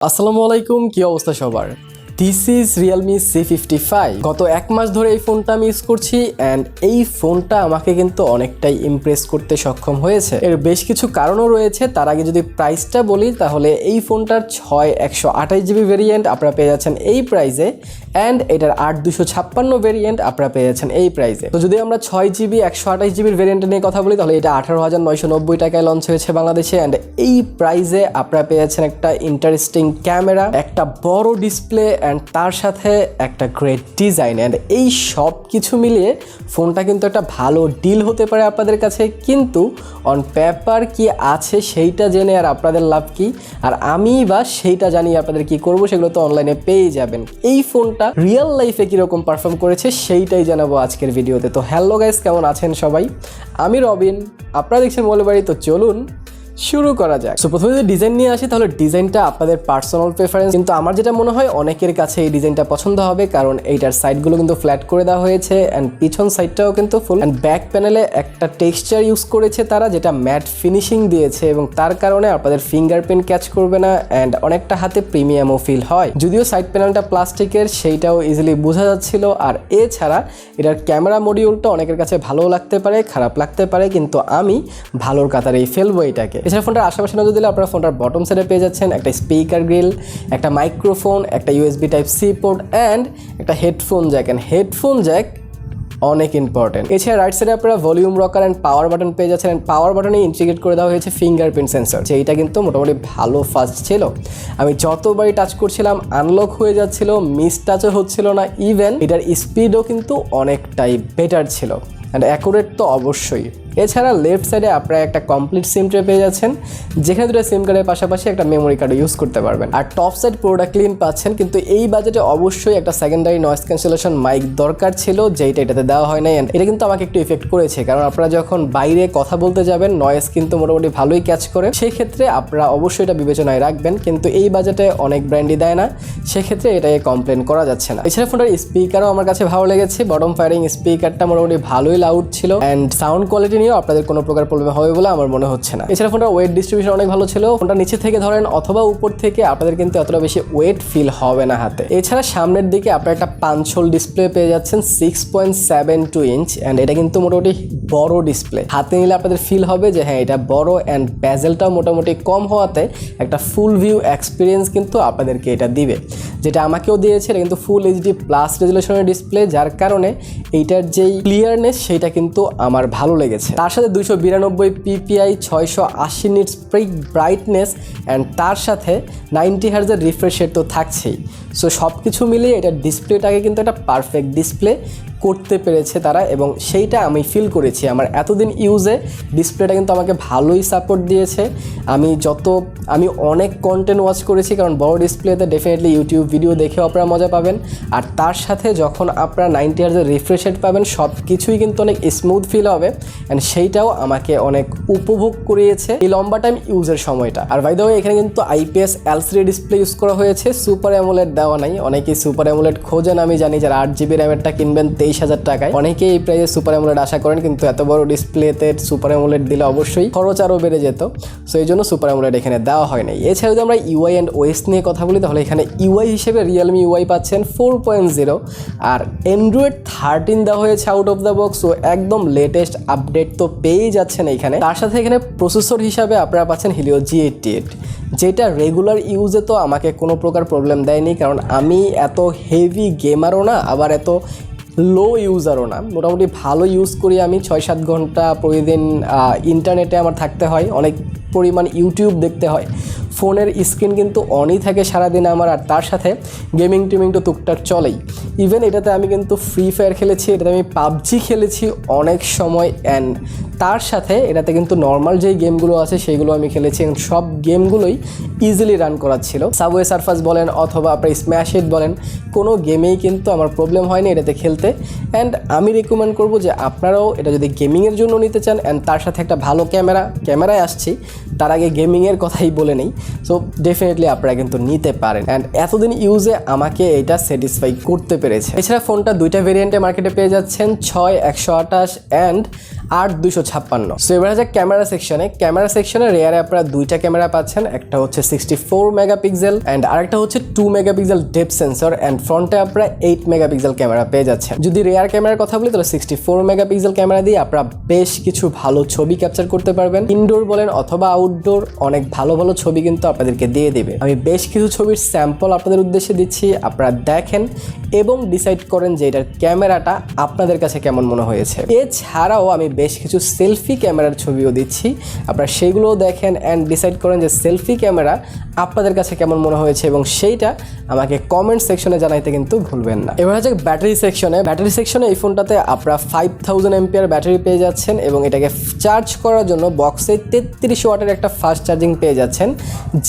আসসালামু আলাইকুম, কি অবস্থা সবার? This is Realme C55। গত এক মাস ধরে এই ফোনটা আমি ইউজ করছি অ্যান্ড এই ফোনটা আমাকে কিন্তু অনেকটাই ইমপ্রেস করতে সক্ষম হয়েছে। এর বেশ কিছু কারণও রয়েছে। তার আগে যদি প্রাইসটা বলি তাহলে এই ফোনটার 128GB ভেরিয়েন্ট আপনারা পেয়ে যাচ্ছেন এই প্রাইসে অ্যান্ড এটার 8256 ভেরিয়েন্ট আপনারা পেয়ে যাচ্ছেন এই প্রাইসে। তো যদি আমরা 6GB 128GB ভেরিয়েন্ট নিয়ে কথা বলি তাহলে এটা 18,990 টাকায় লঞ্চ হয়েছে বাংলাদেশে অ্যান্ড এই প্রাইসে আপনারা পেয়ে যাচ্ছেন একটা ইন্টারেস্টিং ক্যামেরা, একটা বড় ডিসপ্লে অ্যান্ড তার সাথে একটা গ্রেট ডিজাইন অ্যান্ড এই সব কিছু মিলিয়ে ফোনটা কিন্তু একটা ভালো ডিল হতে পারে আপনাদের কাছে। কিন্তু অন পেপার কি আছে সেইটা জেনে আর আপনাদের লাভ কি, আর আমি বা সেইটা জানি আপনাদের কি করব, সেগুলো তো অনলাইনে পেয়ে যাবেন। এই ফোনটা রিয়েল লাইফে কীরকম পারফর্ম করেছে সেইটাই জানাবো আজকের ভিডিওতে। তো হ্যালো গাইস, কেমন আছেন সবাই? আমি রবিন, আপনারা দেখছেন বাড়ি। তো চলুন শুরু করা যাক। সো প্রথমে যদি ডিজাইন নিয়ে আসি তাহলে ডিজাইনটা আপনাদের পার্সোনাল প্রেফারেন্স, কিন্তু আমার যেটা মনে হয় অনেকের কাছে এই ডিজাইনটা পছন্দ হবে, কারণ এইটার সাইডগুলো কিন্তু ফ্ল্যাট করে দেওয়া হয়েছে অ্যান্ড পিছন সাইডটাও কিন্তু ফুল অ্যান্ড ব্যাক প্যানেলে একটা টেক্সচার ইউজ করেছে তারা, যেটা ম্যাট ফিনিশিং দিয়েছে এবং তার কারণে আপনাদের ফিঙ্গারপ্রিন্ট ক্যাচ করবে না অ্যান্ড অনেকটা হাতে প্রিমিয়ামও ফিল হয়। যদিও সাইড প্যানেলটা প্লাস্টিকের, সেইটাও ইজিলি বোঝা যাচ্ছিল। আর এছাড়া এটার ক্যামেরা মডিউলটা অনেকের কাছে ভালো লাগতে পারে, খারাপ লাগতে পারে, কিন্তু আমি ভালোর কাতারেই ফেলবো এটাকে। এছাড়া ফোনটার আশেপাশে নজর দিলে আপনারা ফোনটার বটম সাইডে পেয়ে যাচ্ছেন একটা স্পিকার গ্রিল, একটা মাইক্রোফোন, একটা USB Type-C পোর্ট অ্যান্ড একটা headphone Jack. And headphone Jack অনেক ইম্পর্টেন্ট। এছাড়া রাইট সাইডে আপনারা volume rocker and power button পেয়ে যাচ্ছেন অ্যান্ড পাওয়ার বাটনে ইন্টিগ্রেট করে দেওয়া হয়েছে ফিঙ্গারপ্রিন্ট সেন্সর, যেটা কিন্তু মোটামুটি ভালো ফাস্ট ছিল। আমি যতবারই টাচ করছিলাম আনলক হয়ে যাচ্ছিল, মিস টাচও হচ্ছিল না, ইভেন এটার স্পিডও কিন্তু অনেকটাই বেটার ছিল অ্যান্ড অ্যাকুরেট তো অবশ্যই। এছাড়া লেফট সাইডে আপনারা একটা কমপ্লিট সিম ট্রে পেয়ে যাচ্ছেন, যেখানে দুটো সিম কার্ডের পাশাপাশি একটা মেমোরি কার্ডও ইউজ করতে পারবেন। আর টপ সাইড পুরোটা ক্লিন পাচ্ছেন, কিন্তু এই বাজেটে অবশ্যই একটা সেকেন্ডারি নয়েজ ক্যান্সেলেশন মাইক দরকার ছিল, যেটা এটাতে দেওয়া হয় নাই। এটা কিন্তু আমাকে একটু ইফেক্ট করেছে, কারণ আপনারা যখন বাইরে কথা বলতে যাবেন নয়েজ কিন্তু মোটামুটি ভালোই ক্যাচ করে, সেই ক্ষেত্রে আপনারা অবশ্যই এটা বিবেচনায় রাখবেন। কিন্তু এই বাজেটে অনেক ব্র্যান্ডই দেয় না, সেক্ষেত্রে এটাকে কমপ্লেন করা যাচ্ছে না। এছাড়া ফোনটার স্পিকারও আমার কাছে ভালো লেগেছে। বটম ফায়ারিং স্পিকারটা মোটামুটি ভালোই লাউড ছিল অ্যান্ড সাউন্ড কোয়ালিটি নিয়েও আপনাদের কোনো প্রকার প্রবলেম হবে বলে আমার মনে হচ্ছে না। এছাড়া ফোনটার ওয়েট ডিস্ট্রিবিউশন অনেক ভালো ছিল। ফোনটা নিচে থেকে ধরেন অথবা উপর থেকে আপনাদের কিন্তু এতটা বেশি ওয়েট ফিল হবে না হাতে। এছাড়া সামনের দিকে আপনারা একটা পাঞ্চ হোল ডিসপ্লে পেয়ে যাচ্ছেন 6.72 ইঞ্চ অ্যান্ড এটা কিন্তু মোটামুটি বড় ডিসপ্লে। হাতে নিলে আপনাদের ফিল হবে যে হ্যাঁ এটা বড় অ্যান্ড ব্যাজেলটাও মোটামুটি কম হওয়াতে একটা ফুল ভিউ এক্সপিরিয়েন্স কিন্তু আপনাদেরকে এটা দিবে, যেটা আমাকেও দিয়েছে। এটা কিন্তু ফুল HD প্লাস রেজুলেশনের ডিসপ্লে, যার কারণে এইটার যেই ক্লিয়ারনেস সেইটা কিন্তু আমার ভালো লেগেছে। তার সাথে 292 PPI 680 nits pick brightness and তার সাথে 90 হার্জের রিফ্রেশ রেট তো থাকছেই। সো সব কিছু মিলিয়ে এটা ডিসপ্লেটাকে কিন্তু একটা পারফেক্ট ডিসপ্লে করতে পেরেছে তারা, এবং সেইটা আমি ফিল করেছি। আমার এতদিন ইউজে ডিসপ্লেটা কিন্তু আমাকে ভালোই সাপোর্ট দিয়েছে। আমি অনেক কন্টেন্ট ওয়াচ করেছি, কারণ বড় ডিসপ্লেতে ডেফিনেটলি ইউটিউব ভিডিও দেখেও আপনারা মজা পাবেন, আর তার সাথে যখন আপনারা 90 হার্জের রিফ্রেশ রেট পাবেন সব কিছুই কিন্তু অনেক স্মুথ ফিল হবে অ্যান্ড সেইটাও আমাকে অনেক উপভোগ করিয়েছে এই লম্বা টাইম ইউজের সময়টা। আর বাই দ্য ওয়ে এখানে কিন্তু IPS LCD ডিসপ্লে ইউজ করা হয়েছে, সুপার অ্যামোলেড দেওয়া নাই। অনেকেই সুপার অ্যামোলেড খোঁজেন, আমি জানি, যারা 8GB র্যামেরটা কিনবেন 23,000 টাকায়, অনেকেই এই প্রাইসে সুপার অ্যামোলেড আশা করেন, কিন্তু এত বড় ডিসপ্লেতে সুপার অ্যামোলেড দিলে অবশ্যই খরচ আরও বেড়ে যেত। সো এই জন্য সুপার অ্যামোলেড এখানে দেওয়া হয় নাই। এছাড়া যদি আমরা UI অ্যান্ড OS নিয়ে কথা বলি তাহলে এখানে UI হিসেবে Realme UI পাচ্ছেন 4.0 আর Android 13 দেওয়া হয়েছে out of the box. So একদম লেটেস্ট আপডেট তো পেয়েই যাচ্ছেন এইখানে। তার সাথে এখানে প্রসেসর হিসাবে আপনারা পাচ্ছেন Helio G88, যেটা রেগুলার ইউজে তো আমাকে কোনো প্রকার প্রবলেম দেয়নি, কারণ আমি এত হেভি গেমারও না, আবার এত লো ইউজারও না। মোটামুটি ভালো ইউজ করি আমি। 6-7 ঘন্টা প্রতিদিন ইন্টারনেটে আমার থাকতে হয়, অনেক পরিমাণ ইউটিউব দেখতে হয়। ফোনের স্ক্রিন কিন্তু অনই থাকে সারাদিন আমার, আর তার সাথে গেমিং টিমিং তো টুকটাক চলেই। ইভেন এটাতে আমি কিন্তু ফ্রি ফায়ার খেলেছি, এটাতে আমি PUBG খেলেছি অনেক সময় অ্যান্ড তার সাথে এটাতে কিন্তু নর্মাল যেই গেমগুলো আছে সেইগুলো আমি খেলেছি এবং সব গেমগুলোই ইজিলি রান করার ছিল। সাবওয়ে সারফাস বলেন অথবা আপনার স্ম্যাশ হিট বলেন, কোনো গেমেই কিন্তু আমার প্রবলেম হয়নি এটাতে খেলতে। অ্যান্ড আমি রেকমেন্ড করবো যে আপনারাও এটা যদি গেমিংয়ের জন্য নিতে চান অ্যান্ড তার সাথে একটা ভালো ক্যামেরায় আসছি, তার আগে গেমিংয়ের কথাই বলে নেই। সো ডেফিনেটলি আপনারা কিন্তু নিতে পারেন অ্যান্ড এতদিন ইউজে আমাকে এটা স্যাটিসফাই করতে পেরেছে। এছাড়া ফোনটা দুইটা ভেরিয়েন্টে মার্কেটে পেয়ে যাচ্ছেন, 6 128 অ্যান্ড 8256। সো এবার যাক ক্যামেরা সেকশনে রেয়ারে আপনারা দুইটা ক্যামেরা পাচ্ছেন, একটা হচ্ছে 64 মেগাপিক্সেল অ্যান্ড আরেকটা হচ্ছে 2 মেগাপিক্সেল ডেপথ সেন্সর অ্যান্ড ফ্রন্টে আপনারা 8 মেগাপিক্সেল ক্যামেরা পেয়ে যাচ্ছেন। যদি রেয়ার ক্যামেরার কথা বলি তাহলে 64 মেগাপিক্সেল ক্যামেরা দিয়ে আপনারা বেশ কিছু ভালো ছবি ক্যাপচার করতে পারবেন। ইনডোর বলেন অথবা আউটডোর অনেক ভালো ভালো ছবি কিন্তু আপনাদেরকে দিয়ে দিবে। আমি বেশ কিছু ছবির স্যাম্পল আপনাদের উদ্দেশ্যে দিচ্ছি, আপনারা দেখেন এবং ডিসাইড করেন যে এটার ক্যামেরাটা আপনাদের কাছে কেমন মনে হয়েছে। এছাড়াও আমি বেশ কিছু সেলফি ক্যামেরার ছবিও দিচ্ছি, আপনারা সেইগুলোও দেখেন অ্যান্ড ডিসাইড করেন যে সেলফি ক্যামেরা আপনাদের কাছে কেমন মনে হয়েছে এবং সেইটা আমাকে কমেন্ট সেকশনে জানাইতে কিন্তু ভুলবেন না। এবার হচ্ছে ব্যাটারি সেকশনে এই ফোনটাতে আপনারা 5000 এমপিআর ব্যাটারি পেয়ে যাচ্ছেন এবং এটাকে চার্জ করার জন্য বক্সে 33 ওয়াটের একটা ফাস্ট চার্জিং পেয়ে যাচ্ছেন,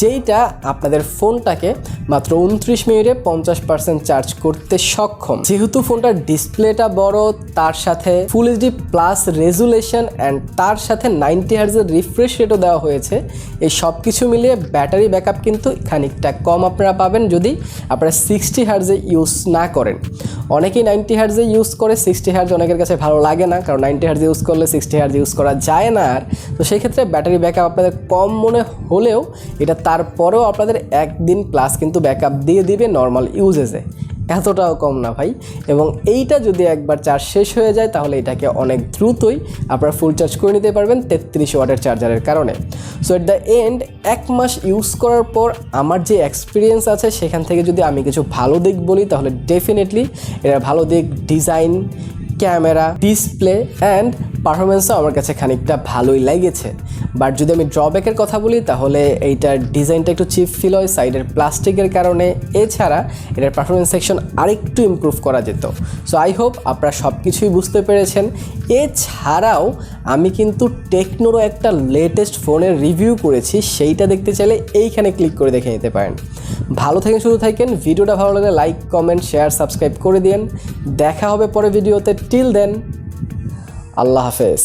যেইটা আপনাদের ফোনটাকে মাত্র 29 মিনিটে 50% চার্জ করতে সক্ষম। যেহেতু ফোনটার ডিসপ্লেটা বড়, তার সাথে full HD plus resolution and তার সাথে 90 হার্জের রিফ্রেশ রেটও দেওয়া হয়েছে, এই সব কিছু মিলিয়ে ব্যাটারি ব্যাকআপ কিন্তু খানিকটা কম আপনারা পাবেন যদি আপনারা 60 হার্জে ইউজ না করেন। অনেকেই 90 হার্জে ইউজ করে, 60 হার্জ অনেকের কাছে ভালো লাগে না, কারণ 90 হার্জ ইউজ করলে 60 হার্জ ইউজ করা যায় না। আর তো সেই ক্ষেত্রে ব্যাটারি ব্যাকআপ আপনাদের কম মনে হলেও এটা তারপরেও আপনাদের একদিন প্লাস কিন্তু ব্যাকআপ দিয়ে দিবে নর্মাল ইউজেসে, এতটাও কম না ভাই। এবং এইটা যদি একবার চার্জ শেষ হয়ে যায় তাহলে এটাকে অনেক দ্রুতই আপনারা ফুল চার্জ করে নিতে পারবেন 33 ওয়াটের চার্জারের কারণে। সো এট দ্য এন্ড 1 মাস ইউজ করার পর আমার যে এক্সপিরিয়েন্স আছে সেখান থেকে যদি আমি কিছু ভালো দিক বলি তাহলে ডেফিনেটলি এটার ভালো দিক ডিজাইন, ক্যামেরা, ডিসপ্লে অ্যান্ড পারফরমেন্সও আমার কাছে খানিকটা ভালোই লেগেছে। বাট যদি আমি ড্রব্যাকের কথা বলি তাহলে এইটার ডিজাইনটা একটু চিপ ফিল হয় সাইডের প্লাস্টিকের কারণে, এছাড়া এটার পারফরমেন্স সেকশন আরেকটু ইমপ্রুভ করা যেত। সো আই হোপ আপনারা সব কিছুই বুঝতে পেরেছেন। এছাড়াও আমি কিন্তু টেকনোরও একটা লেটেস্ট ফোনের রিভিউ করেছি, সেইটা দেখতে চাইলে এইখানে ক্লিক করে দেখে নিতে পারেন। ভালো থাকেন, শুধু থাকেন। ভিডিওটা ভালো লাগলে লাইক, কমেন্ট, শেয়ার, সাবস্ক্রাইব করে দিন। দেখা হবে পরে ভিডিওতে। টিল দেন, আল্লাহ হাফেজ।